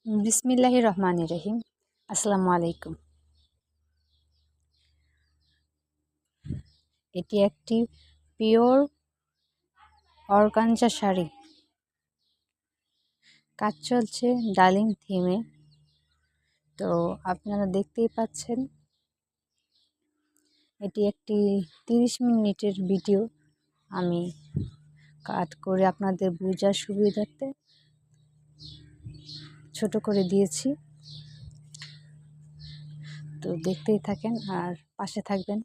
বিসমিল্লাহির রহমানির রহিম। আসসালামু আলাইকুম। এটি একটি পিওর অর্গানজা শাড়ি। কাজ চলছে ডার্লিং থিমে। তো আপনারা দেখতেই পাচ্ছেন, এটি একটি 30 মিনিটের ভিডিও। আমি কাট করে আপনাদের বোঝার সুবিধার্থে ছোট করে দিয়েছি। তো দেখতেই থাকেন আর পাশে থাকবেন।